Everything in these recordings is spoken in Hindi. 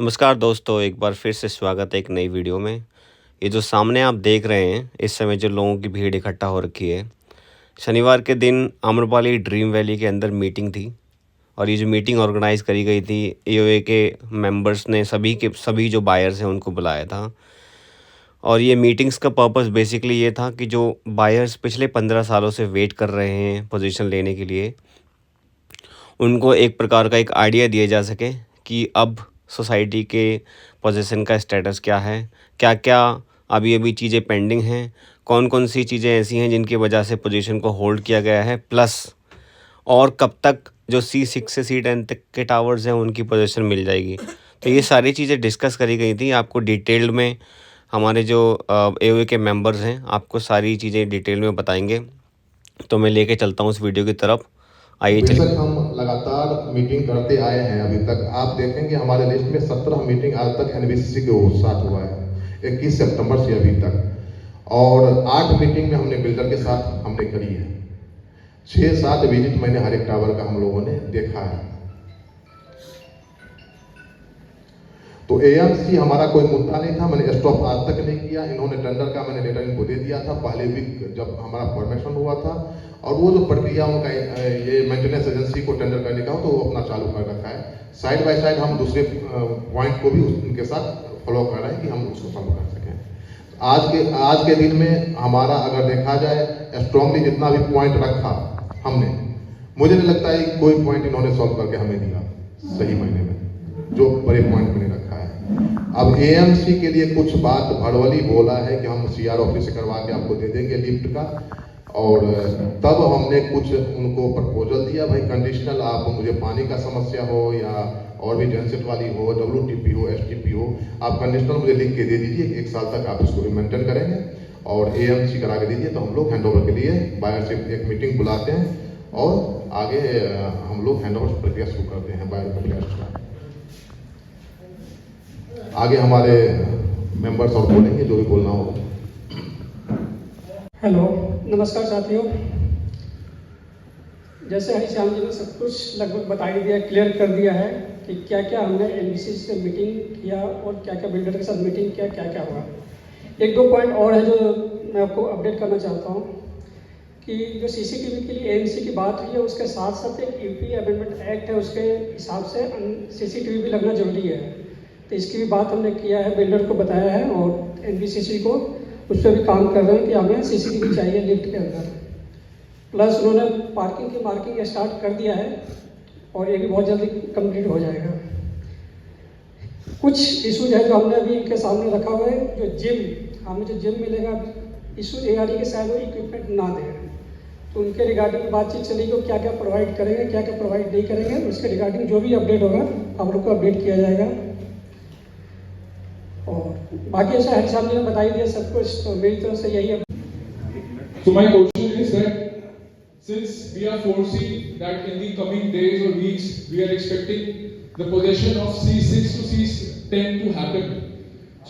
नमस्कार दोस्तों, एक बार फिर से स्वागत है एक नई वीडियो में। ये जो सामने आप देख रहे हैं, इस समय जो लोगों की भीड़ इकट्ठा हो रखी है, शनिवार के दिन आम्रपाली ड्रीम वैली के अंदर मीटिंग थी। और ये जो मीटिंग ऑर्गेनाइज़ करी गई थी, एओए के मेंबर्स ने सभी जो बायर्स हैं उनको बुलाया था। और ये मीटिंग्स का पर्पस बेसिकली ये था कि जो बायर्स पिछले 15 सालों से वेट कर रहे हैं पोजीशन लेने के लिए, उनको एक प्रकार का एक आइडिया दिया जा सके कि अब सोसाइटी के पोजीशन का स्टेटस क्या है, क्या-क्या अभी चीज़ें पेंडिंग हैं, कौन-कौन सी चीज़ें ऐसी हैं जिनकी वजह से पोजीशन को होल्ड किया गया है, प्लस और कब तक जो C6 से C10 तक के टावर्स हैं उनकी पोजीशन मिल जाएगी। तो ये सारी चीज़ें डिस्कस करी गई थी। आपको डिटेल्ड में हमारे जो एओए के मेंबर्स हैं आपको सारी चीज़ें डिटेल में बताएंगे। तो मैं लेके चलता हूँ उस वीडियो की तरफ। आइए चलिए। बेशक हम लगातार मीटिंग करते आए हैं। अभी तक आप देखेंगे हमारे लिस्ट में 17 मीटिंग आज तक एनबीसीसी के साथ हुआ है 21 सितंबर से अभी तक, और 8 मीटिंग में हमने बिल्डर के साथ हमने करी है। 6-7 विजिट मैंने हर एक टावर का हम लोगों ने देखा है। तो एएमसी हमारा कोई मुद्दा नहीं था, मैंने स्टॉप आज तक नहीं किया। इन्होंने टेंडर का मैंने लेटर इनको दे दिया था पहले भी जब हमारा फॉर्मेशन हुआ था, और वो जो प्रक्रिया उनका ये मेंटेनेंस एजेंसी को टेंडर करने का हो तो वो अपना चालू कर रखा है। साइड बाय साइड हम दूसरे पॉइंट को भी उनके साथ फॉलो कर रहे हैं कि हम उसको सॉल्व कर सकें। आज के दिन में हमारा अगर देखा जाए स्ट्रांगली जितना भी पॉइंट रखा हमने, मुझे नहीं लगता है कोई पॉइंट इन्होंने सॉल्व करके हमें दिया सही महीने में, जो बड़े पॉइंट मैंने रखा है। अब एएमसी के लिए कुछ बात भड़वली बोला है कि हम सीआर ऑफिस से करवा के आपको दे देंगे लिफ्ट का, और तब हमने कुछ उनको प्रपोजल दिया, भाई कंडीशनल आप मुझे पानी का समस्या हो या और भी जनसेट वाली हो, WTP हो, STP हो, आप कंडीशनल मुझे लिख के दे दीजिए, 1 साल तक आप इसको मेंटेन करेंगे और एएमसी करा के दीजिए, तो हम लोग हैंडओवर के लिए बायर से एक मीटिंग बुलाते हैं और आगे हम लोग हैंडओवर प्रक्रिया शुरू करते हैं बायर को ब्लास्ट का। आगे हमारे मेंबर्स और बोलेंगे जो भी बोलना हो। हेलो, नमस्कार साथियों। जैसे हरीश्याम जी ने सब कुछ लगभग बता ही दिया, क्लियर कर दिया है कि क्या क्या हमने एनबीसी से मीटिंग किया और क्या क्या बिल्डर के साथ मीटिंग किया, क्या क्या हुआ। 1-2 पॉइंट और है जो मैं आपको अपडेट करना चाहता हूँ कि जो सीसीटीवी के लिए एएमसी की बात हुई है, उसके साथ साथ एक यूपी अमेंडमेंट एक्ट है, उसके हिसाब से सीसीटीवी भी लगना जरूरी है। तो इसकी भी बात हमने किया है, बिल्डर को बताया है और एनबीसीसी को उस पर भी काम कर रहे हैं कि हमें सीसीटीवी चाहिए लिफ्ट के अंदर। प्लस उन्होंने पार्किंग की मार्किंग स्टार्ट कर दिया है और ये भी बहुत जल्दी कंप्लीट हो जाएगा। कुछ इशूज है जो हमने अभी इनके सामने रखा हुआ है। जो हमें जो जिम मिलेगा, इशूज एआरई के शायद वो इक्विपमेंट ना दें, तो उनके रिगार्डिंग बातचीत चलेगी, क्या क्या प्रोवाइड करेंगे, क्या क्या प्रोवाइड नहीं करेंगे। उसके रिगार्डिंग जो भी अपडेट होगा आप लोग को अपडेट किया जाएगा। और बाकी ऐसा हरीश्याम जी ने बता ही दिया सब कुछ, तो मेरी तरफ से यही है। So my question is that since we are foreseeing that in the coming days or weeks we are expecting the possession of C6 to C10 to happen.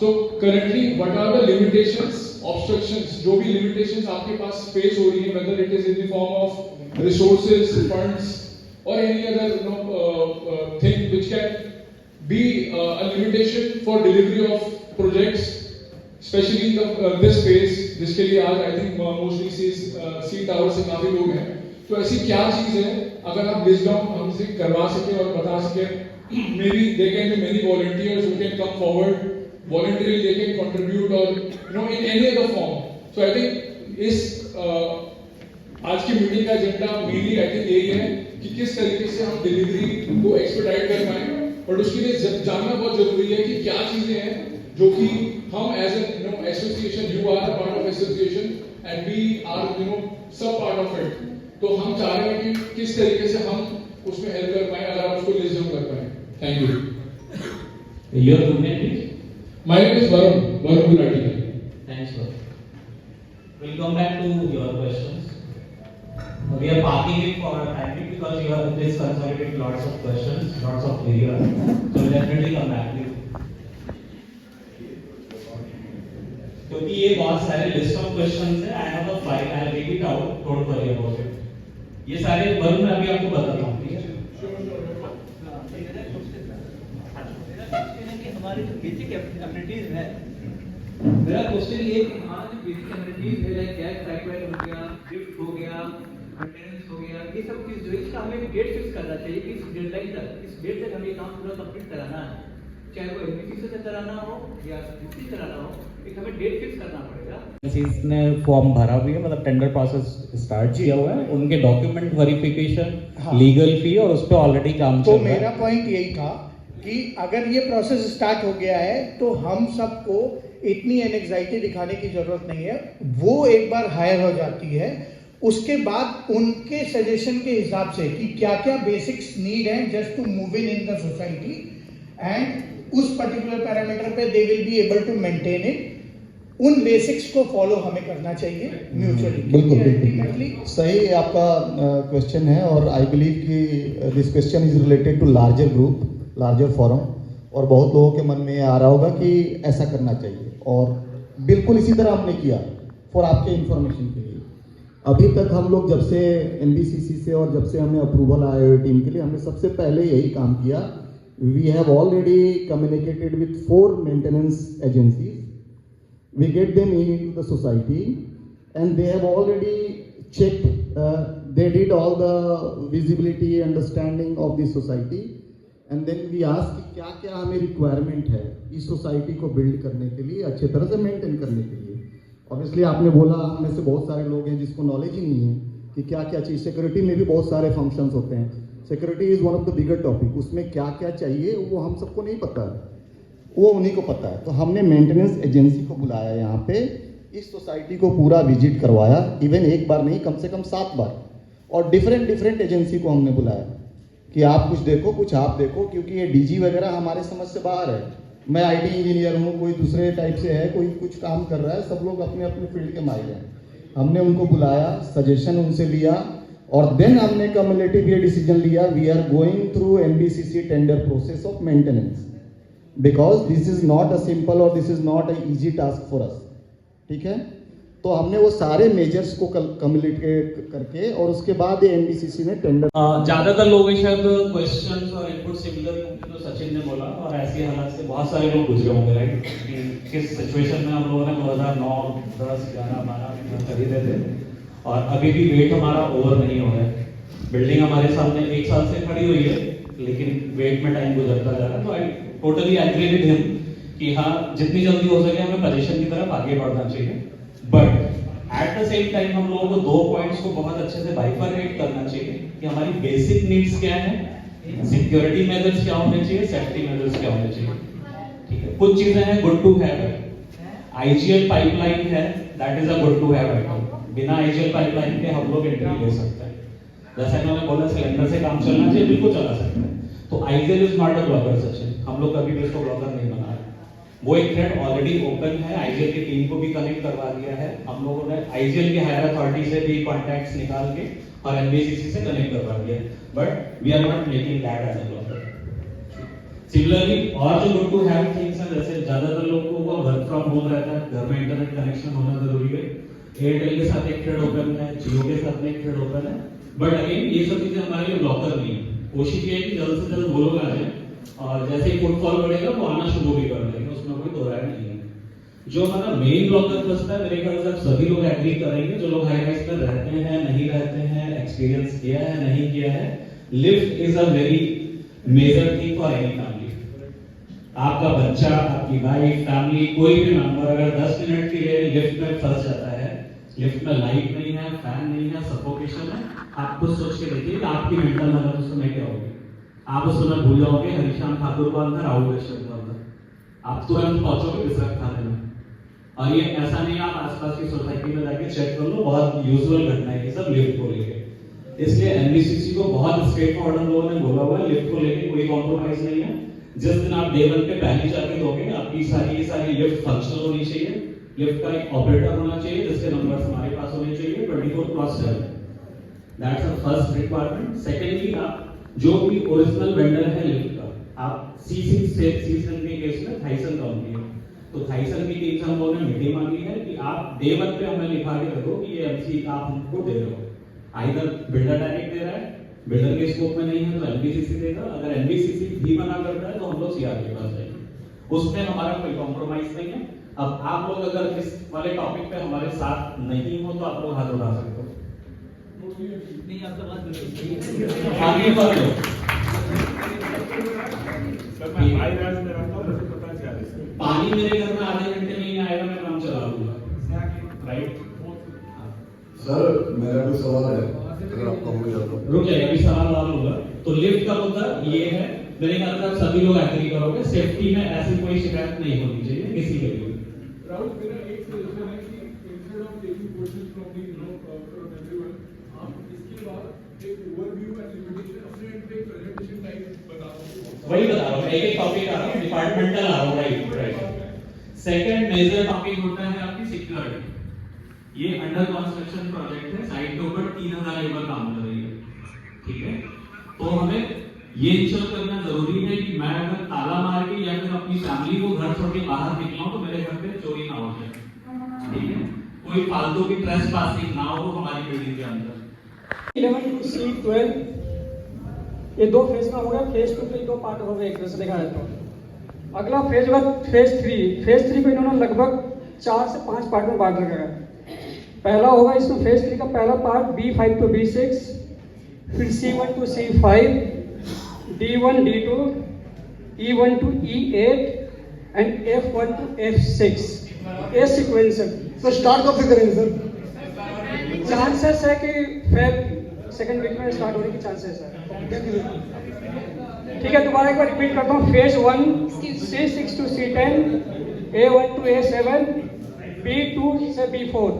So currently what are the limitations, obstructions, जो भी limitations आपके पास face हो रही है, whether it is in the form of resources, funds or any other thing which can be a limitation for delivery of projects, especially in this phase, जिसके लिए आज I think mostly C tower से काफी लोग हैं। तो ऐसी क्या चीज है अगर आप लिस्ट डाउन हमसे करवा सके और बता सके, maybe there can be many volunteers who can come forward, voluntarily they can contribute or in any other form. So I think इस आज की मीटिंग का एजेंडा मेनली I think यही है कि किस तरीके से हम डिलीवरी को एक्सपेडाइट कर पाएं, और उसके लिए जानना बहुत जरूरी है कि क्या चीजें हैं जो कि हम as an association, you are part of association and we are सब पार्ट ऑफ इट, तो हम चाह रहे हैं कि किस तरीके से हम उसमें हेल्प कर पाए, अगर आप उसको लिस्ट डाउन कर पाए। Thank you. Your good name please? My name is Varun Gulati. Thanks sir. Will come back to your questions. We are parking it for a time because you have this consolidated lots of questions, lots of area. So we'll definitely come back to you. क्योंकि ये बहुत सारे लिस्ट ऑफ क्वेश्चंस है, I have a file, I'll read it out, don't worry about it. ये सारे वरुण मैं अभी आपको बताता हूँ, ठीक है? हमारी जो बेसिक एमिनिटीज है, मेरा क्वेश्चन ये कि हमारा जो बेसिक एमिनिटीज है, लाइक गैस पाइपलाइन हो गया, लिफ्ट हो गया, मेंटेनेंस हो गया, ये सब चीज जो है इसका हमें डेट फिक्स करना चाहिए कि इस डेडलाइन तक, इस डेट तक हमें ये काम पूरा कंप्लीट कराना है, चाहे वो एमबीसी से कराना हो या किसी कराना हो, एक हमें डेट फिक्स करना पड़ेगा। ने फॉर्म भरा भी है, मतलब टेंडर प्रोसेस स्टार्ट किया हुआ है, उनके डॉक्यूमेंट वेरिफिकेशन, हाँ। लीगल फी और उस पर ऑलरेडी काम तो चल रहा है। मेरा पॉइंट यही था कि अगर ये प्रोसेस स्टार्ट हो गया है तो हम सबको इतनी एंग्जाइटी दिखाने की जरूरत नहीं है। वो एक बार हायर हो जाती है, उसके बाद उनके सजेशन के हिसाब से कि क्या क्या बेसिक्स नीड है just to move in the society, and उस पर्टिकुलर पैरामीटर पे they will be able to maintain it. उन बेसिक्स को फॉलो हमें करना चाहिए म्यूचुअली। बिल्कुल अल्टीमेटली सही आपका क्वेश्चन है, और आई बिलीव कि this question is related to larger group, larger forum, और बहुत लोगों के मन में आ रहा होगा कि ऐसा करना चाहिए, और बिल्कुल इसी तरह हमने किया। फॉर आपके इंफॉर्मेशन के लिए, अभी तक हम लोग जब से एनबीसीसी से और जब से हमें अप्रूवल आया है टीम के लिए, हमने सबसे पहले यही काम किया। We have already communicated with 4 maintenance agencies, we get them into the society, and they have already checked, they did all the visibility understanding of the society, and then we asked कि क्या क्या हमें रिक्वायरमेंट है इस सोसाइटी को बिल्ड करने के लिए, अच्छे तरह से मेंटेन करने के लिए। ऑब्वियसली आपने बोला, हम में से बहुत सारे लोग हैं जिसको नॉलेज ही नहीं है कि क्या क्या चीज़, सिक्योरिटी में भी बहुत सारे फंक्शंस होते हैं, security is one of the bigger topic, उसमें क्या क्या चाहिए वो हम सबको नहीं पता है, वो उन्हीं को पता है। तो हमने मेंटेनेंस एजेंसी को बुलाया यहाँ पे, इस सोसाइटी को पूरा विजिट करवाया, इवन एक बार नहीं, कम से कम 7 बार, और डिफरेंट एजेंसी को हमने बुलाया कि आप कुछ देखो, कुछ आप देखो, क्योंकि ये डीजी वगैरह हमारे समझ से बाहर है। मैं आईटी इंजीनियर हूँ, कोई दूसरे टाइप से है, कोई कुछ काम कर रहा है, सब लोग अपने अपने फील्ड के माहिर हैं। हमने उनको बुलाया, सजेशन उनसे लिया, और देन हमने कम्युलेटिव ये डिसीजन लिया, we are going through NBCC tender process of maintenance, because this is not a simple और this is not a easy task for us. ठीक है, तो हमने वो सारे मेजर्स को कम्युलेट करके, और उसके बाद एनबीसीसी ने टेंडर। ज्यादातर लोगों के शायद क्वेश्चंस और इनपुट सिमिलर जो सचिन ने बोला, और ऐसी हालात से बहुत सारे लोग गुजरे होंगे, राइट, कि किस सिचुएशन में हम लोगों ने 2009, 10, 11, 12 खरीदे थे, और अभी भी वेट हमारा ओवर नहीं हो रहा है। बिल्डिंग हमारे सामने 1 साल से खड़ी हुई है, लेकिन वेट में टाइम गुजरता जा रहा है। तो I totally agree with him कि हाँ, जितनी जल्दी हो सके हमें पोजीशन की तरफ आगे बढ़ना चाहिए, but at the same time हम लोगों को 2 पॉइंट्स को बहुत अच्छे से बाइफरकेट करना चाहिए कि हमारी बेसिक नीड्स क्या है, सिक्योरिटी मेजर्स क्या होने चाहिए, सेफ्टी मेजर्स क्या होने चाहिए। ठीक है, कुछ चीजें हैं गुड टू हैव है, आईजीएल पाइपलाइन है, that is a good to have item. बिना आईजीएल पाइपलाइन के हम लोग एंट्री ले सकते हैं, जैसे मैंने बोला सिलेंडर से काम चलना चाहिए, बिल्कुल चला सकते हैं। तो IGL is not a blocker Sachin, हम लोग कभी भी इसको ब्लॉकर नहीं बना रहे। वो एक थ्रेड ऑलरेडी ओपन है, आईजीएल की टीम को भी कनेक्ट करवा दिया है हम लोगों ने, आईजीएल की हायर अथॉरिटी से भी कॉन्टैक्ट्स निकाल के और एनबीसीसी से कनेक्ट करवा दिया, but we are not making that as a blocker. Similarly और जो गुड टू हैव थिंग्स हैं, जैसे ज्यादातर लोगों को वर्क फ्रॉम होम रहता है, घर में इंटरनेट कनेक्शन होना जरूरी है, एयरटेल के साथ एक थ्रेड ओपन है, जियो के साथ एक थ्रेड ओपन है, बट अगेन ये सब चीजें हमारे लिए ब्लॉकर नहीं है। कोशिश ये है कि जल्द से जल्द वो लोग आ जाए, और जैसे ही फुटफॉल बढ़ेगा वो आना शुरू भी कर देंगे, उसमें कोई दो राय नहीं है। जो हमारा मेन ब्लॉकर फंसता है, मेरे ख्याल से आप सभी लोग एग्री करेंगे, जो लोग हाई राइज पर रहते हैं, नहीं रहते हैं, एक्सपीरियंस किया है, नहीं किया है, lift is a very major thing for any family. आपका बच्चा, आपकी वाइफ, फैमिली, कोई भी मेंबर अगर 10 मिनट के लिए लिफ्ट में फंस जाता है, लिफ्ट में लाइट नहीं है, फैन नहीं है, सफोकेशन है, आप खुद सोच के देखिए कि आपकी मेंटल हेल्थ उस समय क्या होगी। आप उस समय भूल जाओगे हरिश्याम ठाकुर को अंदर, राहुल कश्यप को अंदर, आप तुरंत पहुंचोगे बिस्तर खाने में। और ये ऐसा नहीं, आप आसपास की सोसाइटी में जाके चेक कर लो, बहुत यूजुअल घटना है ये सब लिफ्ट को लेके। इसलिए एनबीसीसी को बहुत स्ट्रेट फॉरवर्ड लोगों ने बोला हुआ है, लिफ्ट को लेके कोई कॉम्प्रोमाइज नहीं है। जिस दिन आप डे 1 पे पहली चाबी दोगे, आपकी सारी लिफ्ट फंक्शनल होनी चाहिए, लिफ्ट का एक ऑपरेटर होना चाहिए जिसके नंबर्स हमारे पास होने चाहिए 24/7। That's the first requirement. Secondly, आप जो भी ओरिजिनल वेंडर है लिफ्ट का, आप सीसन के केस में थाइसन कंपनी है, तो थाइसन की टीम से हम लोगों ने मीटिंग मांगी है कि आप डे 1 पे हमें लिखा के रखो कि ये एमसी आप हमको दे रहे हो। आइदर बिल्डर डायरेक्ट दे रहा है, बिल्डर के स्कोप में नहीं है तो एनबीसीसी देगा, अगर एनबीसीसी भी मना करता है तो हम लोग सीआर के पास जाएंगे, उसमें हमारा कोई कॉम्प्रोमाइज नहीं है। अब आप लोग अगर इस वाले टॉपिक पे हमारे साथ नहीं हो तो आप लोग हाथ उठा सकते हो। नहीं, आपका बात बिल्कुल आगे बढ़ लो। पानी मेरे घर में आधे घंटे में ही आएगा, मैं काम चला लूंगा, राइट? सर मेरा भी सवाल है, अगर आपका हो जाए तो। रुक जाइए, अभी सवाल वाला होगा। तो लिफ्ट का मुद्दा ये है, मेरे ख्याल से आप सभी लोग एग्री करोगे, सेफ्टी में ऐसी कोई शिकायत नहीं होनी चाहिए किसी के लिए। राहुल, मेरा एक सजेशन है कि instead of taking questions from the from everyone, आप इसके बाद एक ओवरव्यू एंड लिमिटेशन अपने एक प्रेजेंटेशन टाइप बता दो। वही बता रहा हूँ, एक एक टॉपिक आ रहा हूँ, डिपार्टमेंटल आ रहा हूँ, राइट। सेकंड मेजर टॉपिक होता है आपकी सिक्योरिटी। ये अंडर कंस्ट्रक्शन प्रोजेक्ट है, साइट के ऊपर 3000 लेबर काम कर रही है, ठीक है? तो हमें ये इंश्योर करना जरूरी है कि मैं अगर ताला मार के या फिर अपनी फैमिली को घर छोड़ के बाहर निकलाऊं तो मेरे घर पे चोरी ना हो जाए, ठीक है? कोई फालतू की ट्रेसपासिंग ना हो हमारी बिल्डिंग के अंदर। 11 to C12 ये दो फेज का हो गया। फेज 2 के दो पार्ट हो गए एक तरह से देखा जाए तो। अगला फेज हुआ फेज 3। फेज 3 को इन्होंने लगभग 4 से 5 पार्ट में बांट रखा है। पहला होगा इसमें फेज 3 का पहला पार्ट B5 to B6, फिर C1 to C5, D1 D2, E1 to E8 and F1 to F6। ये सीक्वेंस है। तो स्टार्ट कब से करेंगे सर? चांसेस है कि फेब सेकंड वीक में स्टार्ट होने की चांसेस है। ठीक है, दोबारा एक बार रिपीट करता हूँ। Phase 1 C6 to C10, A1 to A7, B2 से B4।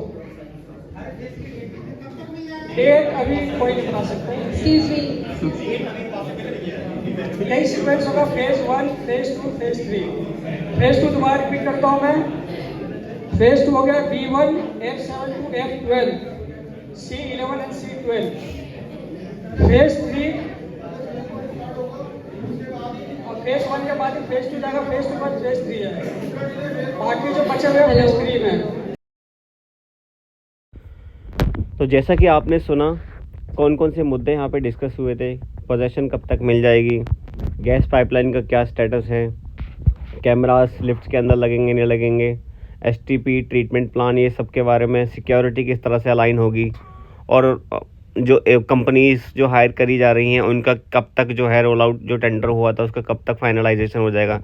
डेट अभी कोई नहीं बता सकता। यही सीक्वेंस होगा, फेज 1, फेज 2, फेज 3। फेज 2 दोबारा रिपीट करता हूँ मैं। फेज 2 हो गया B1 F7 to F12, C11 and C12। Phase 3 और फेज 1 के बाद फेज 2 जाएगा, फेज 2 के बाद फेज 3 है। बाकी जो बचे हुए फेज 3 में। तो जैसा कि आपने सुना कौन कौन से मुद्दे यहाँ पे डिस्कस हुए थे। पोजेशन कब तक मिल जाएगी, गैस पाइपलाइन का क्या स्टेटस है, कैमरास लिफ्ट के अंदर लगेंगे नहीं लगेंगे, STP ट्रीटमेंट प्लान, ये सब के बारे में, सिक्योरिटी किस तरह से अलाइन होगी, और जो कंपनीज जो हायर करी जा रही हैं उनका कब तक जो है रोल आउट जो टेंडर हुआ था उसका कब तक फाइनलाइजेशन हो जाएगा।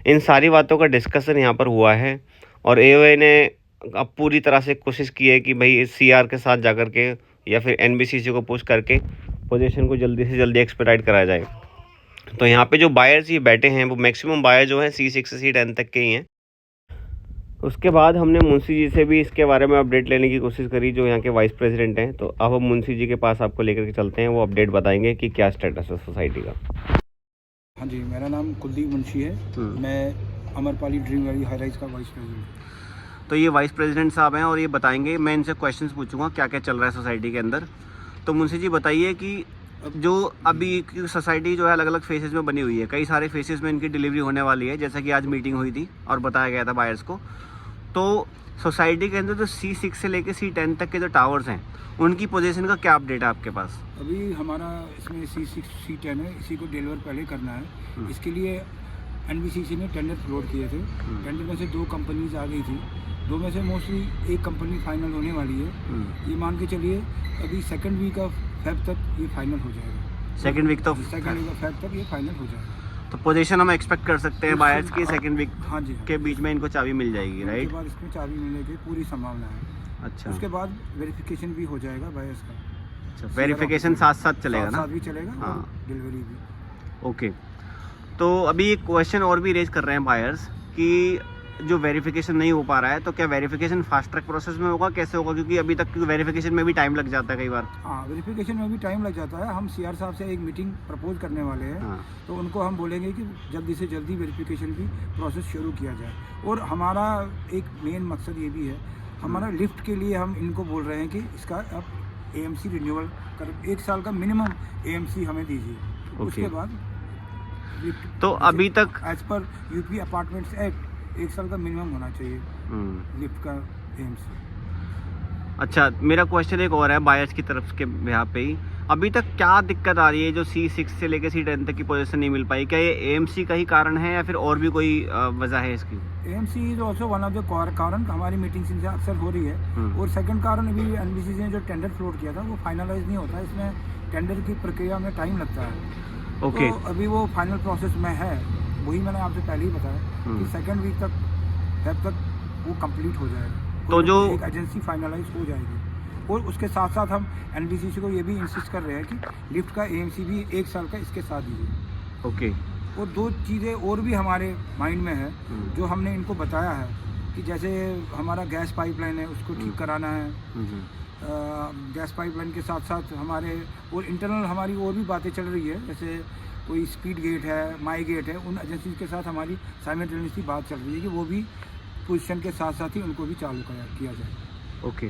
इन सारी बातों का डिस्कशन यहाँ पर हुआ है। और AOA ने अब पूरी तरह से कोशिश की है कि भाई इस CR के साथ जाकर के या फिर NBCC को पुश करके पोजीशन को जल्दी से जल्दी एक्सपेडाइट कराया जाए। तो यहाँ पे जो बायर्स ये बैठे हैं वो मैक्सिमम बायर जो हैं C6 से C10 तक के ही हैं। उसके बाद हमने मुंशी जी से भी इसके बारे में अपडेट लेने की कोशिश करी, जो यहाँ के वाइस प्रेसिडेंट हैं। तो अब हम मुंशी जी के पास आपको लेकर के चलते हैं, वो अपडेट बताएंगे कि क्या स्टेटस है सोसाइटी का। हाँ जी, मेरा नाम कुलदीप मुंशी है, मैं Amrapali dream valley high rise का वाइस प्रेसिडेंट। तो ये वाइस प्रेसिडेंट साहब हैं और ये बताएंगे, मैं इनसे क्वेश्चंस पूछूंगा क्या क्या चल रहा है सोसाइटी के अंदर। तो मुंशी जी बताइए कि जो अभी सोसाइटी जो है अलग अलग फेसेस में बनी हुई है, कई सारे फेसेस में इनकी डिलीवरी होने वाली है, जैसा कि आज मीटिंग हुई थी और बताया गया था बायर्स को। तो सोसाइटी के अंदर जो C6 से लेके C10 तक के जो टावर्स हैं उनकी पोजीशन का क्या अपडेट है आपके पास? अभी हमारा इसमें C6 C10 है, इसी को डिलीवर पहले करना है। इसके लिए NBCC ने टेंडर फ्लोट किए थे। टेंडर में से 2 कंपनीज आ गई थी, 2 में से मोस्टली एक कंपनी फाइनल होने वाली है। ये मान के चलिए अभी सेकंड वीक ऑफ फेब तक ये फाइनल हो जाएगा। सेकंड वीक ऑफ फेब तक ये फाइनल हो जाएगा। तो पोजीशन हम एक्सपेक्ट कर सकते हैं बायर्स की सेकंड वीक हाँ जी के बीच में इनको चाबी मिल जाएगी, राइट? उसके बाद इसमें चाबी मिलने की पूरी संभावना है। अच्छा, उसके बाद वेरिफिकेशन भी हो जाएगा बायर्स का। अच्छा, वेरिफिकेशन साथ साथ चलेगा ना? साथ भी चलेगा, हाँ, डिलीवरी भी। ओके। तो अभी एक क्वेश्चन और भी रेज कर रहे हैं बायर्स कि जो वेरिफिकेशन नहीं हो पा रहा है, तो क्या वेरिफिकेशन फास्ट ट्रैक प्रोसेस में होगा, कैसे होगा? क्योंकि अभी तक वेरिफिकेशन में भी टाइम लग जाता है कई बार। हाँ, वेरिफिकेशन में भी टाइम लग जाता है। हम CR साहब से एक मीटिंग प्रपोज करने वाले हैं। हाँ। तो उनको हम बोलेंगे कि जल्दी से जल्दी वेरिफिकेशन की प्रोसेस शुरू किया जाए। और हमारा एक मेन मकसद ये भी है, हमारा लिफ्ट के लिए हम इनको बोल रहे हैं कि इसका अब AMC रिन्यूअल कर 1 साल का मिनिमम AMC हमें दीजिए। उसके बाद लिफ्ट तो अभी तक as per UP apartments act 1 साल का मिनिमम होना चाहिए लिफ्ट का AMC। अच्छा, मेरा क्वेश्चन एक और है बायर्स की तरफ के यहाँ पे ही अभी तक क्या दिक्कत आ रही है जो C6 से लेकर C10 तक की पोजीशन नहीं मिल पाई? क्या ये AMC का ही कारण है या फिर और भी कोई वजह है इसकी? AMC is also one of the कारण हमारी मीटिंग्स इनसे अक्सर हो रही है। और सेकंड कारण अभी NBCC ने जो टेंडर फ्लोट किया था वो फाइनलाइज नहीं होता, इसमें टेंडर की प्रक्रिया में टाइम लगता है। ओके। तो अभी वो फाइनल प्रोसेस में है, वही मैंने आपसे पहले ही बताया कि सेकंड वीक तक वो कंप्लीट हो जाएगा। तो जो एक एजेंसी फाइनलाइज हो जाएगी। और उसके साथ साथ हम NBCC को ये भी इंसिस्ट कर रहे हैं कि लिफ्ट का AMC भी 1 साल का इसके साथ दीजिए। ओके। और 2 चीज़ें और भी हमारे माइंड में है जो हमने इनको बताया है कि जैसे हमारा गैस पाइपलाइन है उसको ठीक कराना है। गैस पाइपलाइन के साथ साथ हमारे और इंटरनल हमारी और भी बातें चल रही है, जैसे कोई स्पीड गेट है, माई गेट है, उन एजेंसीज के साथ हमारी साइमल्टेनियसली बात चल रही है कि वो भी पोजीशन के साथ साथ ही उनको भी चालू किया जाए। ओके।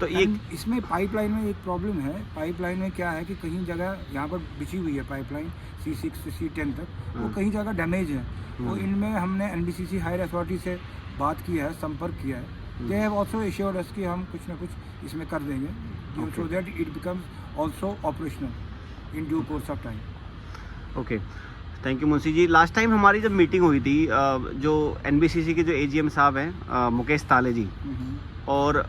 तो ये इसमें पाइपलाइन में एक प्रॉब्लम है। पाइपलाइन में क्या है कि कहीं जगह यहाँ पर बिछी हुई है पाइपलाइन C6 से C10 तक, वो कहीं जगह डैमेज है। तो इनमें हमने NBCC हायर अथॉरिटी से बात की है, संपर्क किया है। They have also assured us कि हम कुछ ना कुछ इसमें कर देंगे so that it becomes also operational in due course of time. Okay, thank you Munshi ji. Last time हमारी जब मीटिंग हुई थी, जो NBCC के जो AGM साहब हैं मुकेश ताले जी, और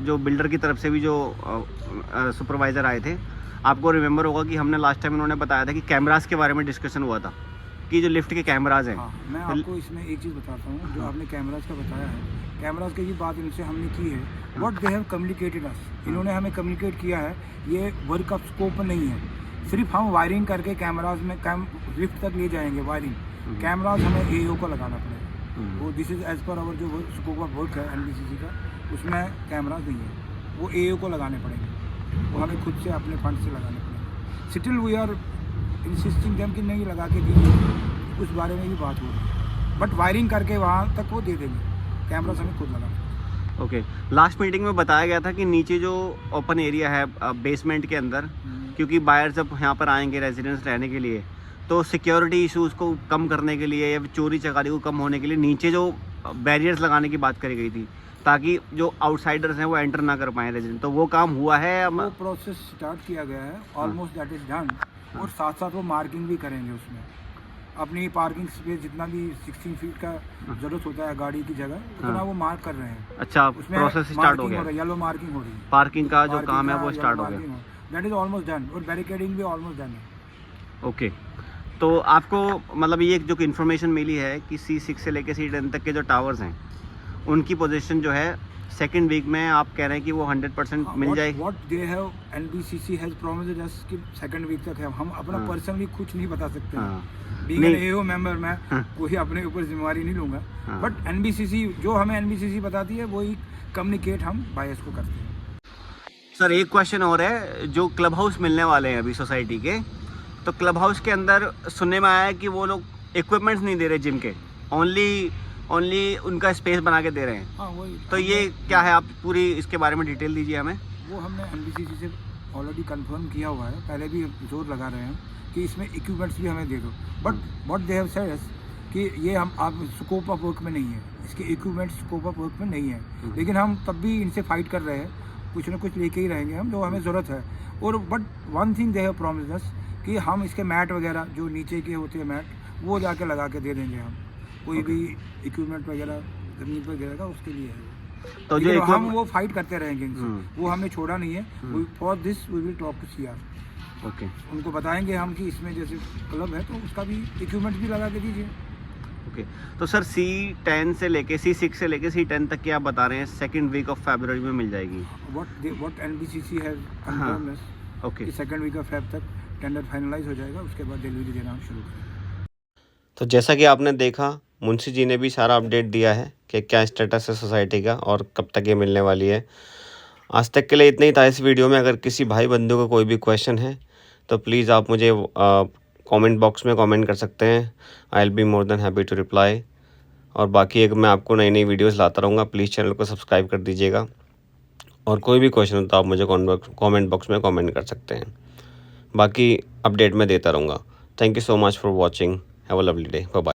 जो बिल्डर की तरफ से भी जो सुपरवाइज़र आए थे, आपको रिमेंबर होगा कि हमने लास्ट टाइम उन्होंने बताया था कि कैमरास के बारे में डिस्कशन हुआ था कि जो लिफ्ट के कैमराज हैं। हाँ, मैं आपको इसमें एक चीज़ बताता हूँ जो आपने कैमराज का बताया है। कैमराज की बात इनसे हमने की है, व्हाट दे हैव कम्युनिकेटेड अस, इन्होंने हमें कम्युनिकेट किया है ये वर्क ऑफ स्कोप नहीं है। सिर्फ हम वायरिंग करके कैमराज में लिफ्ट तक ले जाएंगे वायरिंग। कैमराज हमें AO को लगाना पड़ेगा। वो this is as per our जो स्कोप ऑफ वर्क है NBCC का, उसमें कैमराज नहीं है, वो AO को लगाने पड़ेंगे, वो हमें खुद से अपने फंड से लगाने पड़ेंगे। Still we are insisting them कि नहीं लगा के दीजिए, उस बारे में भी बात हो रही है, बट वायरिंग करके वहाँ तक वो दे देंगे, कैमराज हमें खुद लगाना। ओके। लास्ट मीटिंग में बताया गया था कि नीचे जो ओपन एरिया है बेसमेंट के अंदर, क्योंकि बायर जब यहाँ पर आएंगे रेजिडेंट्स रहने के लिए, तो सिक्योरिटी इशूज़ को कम करने के लिए या चोरी चकारी को कम होने के लिए नीचे जो बैरियर्स लगाने की बात करी गई थी, ताकि जो आउटसाइडर्स हैं वो एंटर ना कर पाएँ रेजिडेंट। तो वो काम हुआ है? वो प्रोसेस स्टार्ट किया गया है, ऑलमोस्ट दैट इज़ डन। और साथ साथ वो मार्किंग भी करेंगे उसमें, अपनी पार्किंग स्पेस जितना भी 16 फीट का जरूरत होता है गाड़ी की जगह, उतना वो मार्क कर रहे हैं। अच्छा, प्रोसेस स्टार्ट हो गया, येलो मार्किंग हो रही है, पार्किंग का जो काम है वो स्टार्ट हो गया, दैट इज ऑलमोस्ट डन। और बैरिकेडिंग भी ऑलमोस्ट डन है। ओके। तो आपको मतलब ये जो इन्फॉर्मेशन मिली है कि C6 से लेकर C10 तक के जो टावर्स हैं उनकी पोजीशन जो है सेकंड वीक में आप कह रहे हैं कि वो 100% मिल जाएगी? What they have NBCC has promised us कि सेकंड वीक तक है। हम अपना पर्सनली कुछ नहीं बता सकते हैं। बीइंग एन AO मेंबर मैं कोई अपने ऊपर जिम्मेवारी नहीं लूँगा, बट NBCC जो हमें NBCC बताती है वही कम्युनिकेट हम बायर्स को करते हैं। सर, एक क्वेश्चन और है, जो क्लब हाउस मिलने वाले हैं अभी सोसाइटी के, तो क्लब हाउस के अंदर सुनने में आया है कि वो लोग इक्विपमेंट्स नहीं दे रहे जिम के, ओनली उनका स्पेस बना के दे रहे हैं। हाँ, वही। तो ये क्या है, आप पूरी इसके बारे में डिटेल दीजिए हमें। वो हमने NBCC से ऑलरेडी कंफर्म किया हुआ है, पहले भी जोर लगा रहे हैं कि इसमें इक्विपमेंट्स भी हमें दे दो, but what they have said कि ये हम आप स्कोप ऑफ वर्क में नहीं है, इसके इक्विपमेंट्स स्कोप ऑफ वर्क में नहीं है। लेकिन हम तब भी इनसे फाइट कर रहे हैं, कुछ ना कुछ लेके ही रहेंगे हम, जो हमें ज़रूरत है। और but one thing they have promised us कि हम इसके मैट वगैरह जो नीचे के होते हैं मैट, वो जाके लगा के दे देंगे हम। कोई भी इक्विपमेंट वगैरह ज़मीन पर गिरेगा उसके लिए है। तो जो हम वो फाइट करते रहेंगे इनसे, वो हमने छोड़ा नहीं है। For this we will talk to CR। Okay, उनको बताएंगे हम कि इसमें जैसे क्लब है तो उसका भी इक्विपमेंट भी लगा के दीजिए। ओके। तो सर C10 से लेके C6 से लेके C10 तक की आप बता रहे हैं सेकंड वीक ऑफ फरवरी में मिल जाएगी? What NBCC has confirmed us, okay, second week of Feb तक टेंडर फाइनलाइज हो जाएगा, उसके बाद डिलीवरी देना हम शुरू करेंगे। तो जैसा कि आपने देखा, मुंशी जी ने भी सारा अपडेट दिया है कि क्या स्टेटस है सोसाइटी का और कब तक ये मिलने वाली है। आज तक के लिए इतना ही था इस वीडियो में। अगर किसी भाई बंधु का कोई भी क्वेश्चन है तो प्लीज़ आप मुझे कमेंट बॉक्स में कमेंट कर सकते हैं। I will be more than happy to reply. और बाकी एक मैं आपको नई नई वीडियोस लाता रहूँगा, प्लीज़ चैनल को सब्सक्राइब कर दीजिएगा। और कोई भी क्वेश्चन हो तो आप मुझे कमेंट बॉक्स में कमेंट कर सकते हैं। बाकी अपडेट मैं देता रहूँगा। Thank you so much for watching. Have a lovely day. Bye bye.